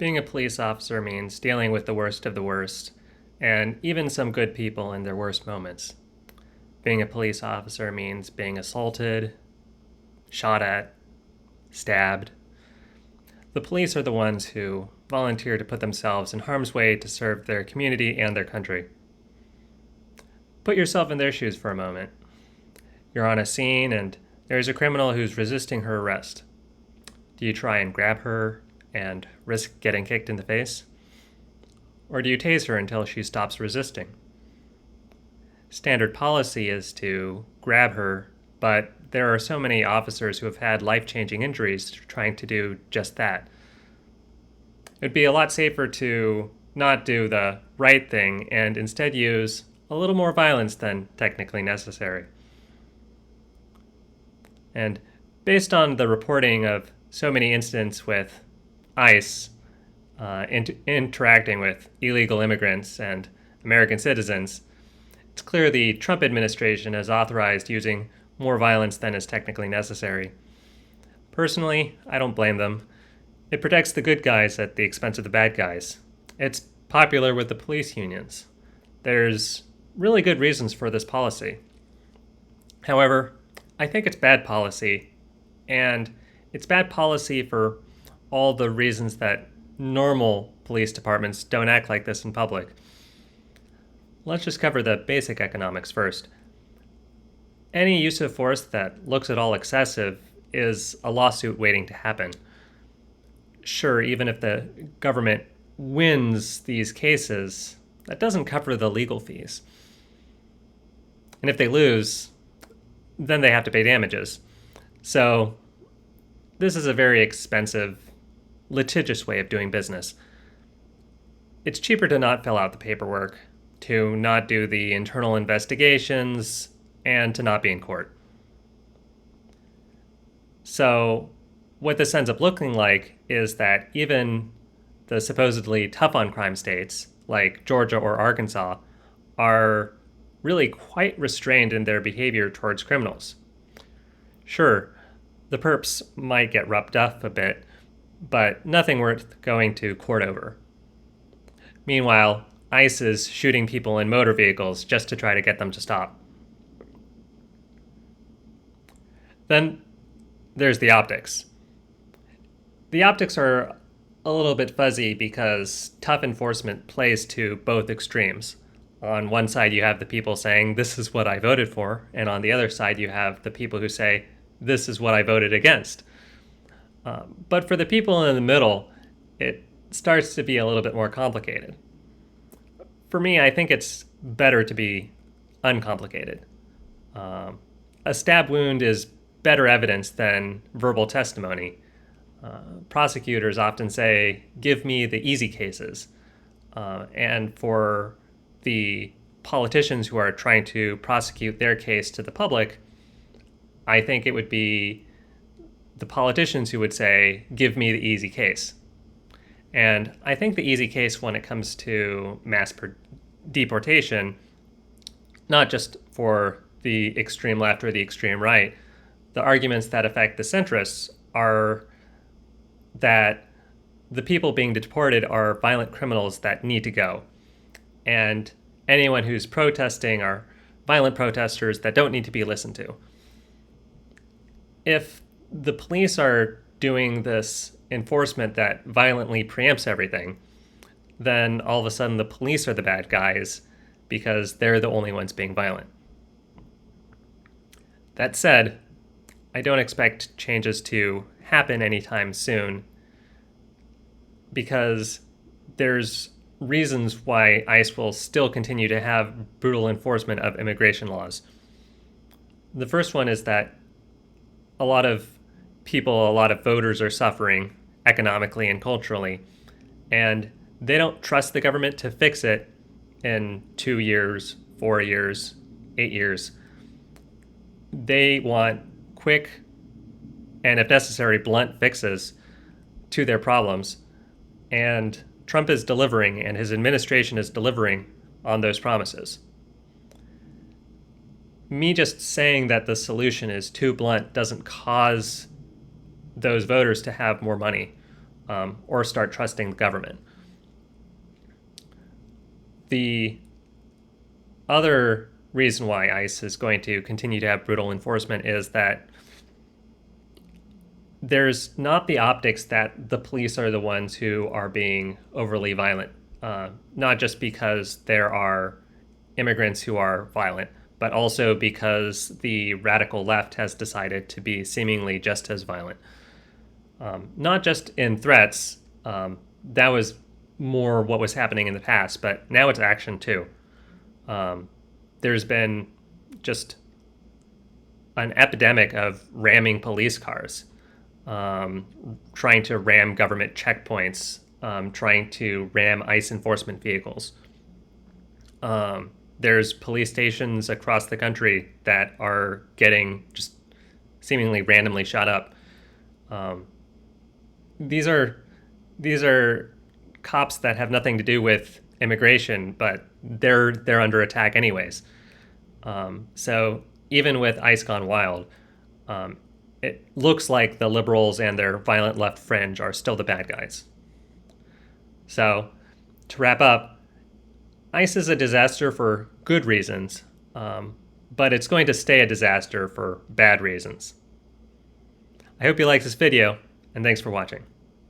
Being a police officer means dealing with the worst of the worst, and even some good people in their worst moments. Being a police officer means being assaulted, shot at, stabbed. The police are the ones who volunteer to put themselves in harm's way to serve their community and their country. Put yourself in their shoes for a moment. You're on a scene and there's a criminal who's resisting her arrest. Do you try and grab her and risk getting kicked in the face? Or do you tase her until she stops resisting? Standard policy is to grab her, but there are so many officers who have had life-changing injuries trying to do just that. It'd be a lot safer to not do the right thing and instead use a little more violence than technically necessary. And based on the reporting of so many incidents with ICE interacting with illegal immigrants and American citizens, it's clear the Trump administration has authorized using more violence than is technically necessary. Personally, I don't blame them. It protects the good guys at the expense of the bad guys. It's popular with the police unions. There's really good reasons for this policy. However, I think it's bad policy, and it's bad policy for all the reasons that normal police departments don't act like this in public. Let's just cover the basic economics first. Any use of force that looks at all excessive is a lawsuit waiting to happen. Sure, even if the government wins these cases, that doesn't cover the legal fees. And if they lose, then they have to pay damages. So this is a very expensive, litigious way of doing business. It's cheaper to not fill out the paperwork, to not do the internal investigations, and to not be in court. So what this ends up looking like is that even the supposedly tough on crime states, like Georgia or Arkansas, are really quite restrained in their behavior towards criminals. Sure, the perps might get roughed up a bit, but nothing worth going to court over. Meanwhile, ICE is shooting people in motor vehicles just to try to get them to stop. Then there's the optics. The optics are a little bit fuzzy because tough enforcement plays to both extremes. On one side, you have the people saying, this is what I voted for, and on the other side, you have the people who say, this is what I voted against. But for the people in the middle, it starts to be a little bit more complicated. For me, I think it's better to be uncomplicated. A stab wound is better evidence than verbal testimony. Prosecutors often say, give me the easy cases. And for the politicians who are trying to prosecute their case to the public, I think it would be the politicians who would say, give me the easy case. And I think the easy case when it comes to mass deportation, not just for the extreme left or the extreme right, the arguments that affect the centrists are that the people being deported are violent criminals that need to go. And anyone who's protesting are violent protesters that don't need to be listened to. If the police are doing this enforcement that violently preempts everything, then all of a sudden the police are the bad guys because they're the only ones being violent. That said, I don't expect changes to happen anytime soon because there's reasons why ICE will still continue to have brutal enforcement of immigration laws. The first one is that a lot of voters are suffering economically and culturally, and they don't trust the government to fix it in 2 years, 4 years, 8 years. They want quick and, if necessary, blunt fixes to their problems. And Trump is delivering, and his administration is delivering on those promises. Me just saying that the solution is too blunt doesn't cause those voters to have more money. or start trusting the government. The other reason why ICE is going to continue to have brutal enforcement is that there's not the optics that the police are the ones who are being overly violent, not just because there are immigrants who are violent, but also because the radical left has decided to be seemingly just as violent. Not just in threats, that was more what was happening in the past, but now it's action too. There's been just an epidemic of ramming police cars, trying to ram government checkpoints, trying to ram ICE enforcement vehicles. There's police stations across the country that are getting just seemingly randomly shot up. These are cops that have nothing to do with immigration, but they're under attack anyways. So even with ICE gone wild, it looks like the liberals and their violent left fringe are still the bad guys. So to wrap up, ICE is a disaster for good reasons, but it's going to stay a disaster for bad reasons. I hope you liked this video, and thanks for watching.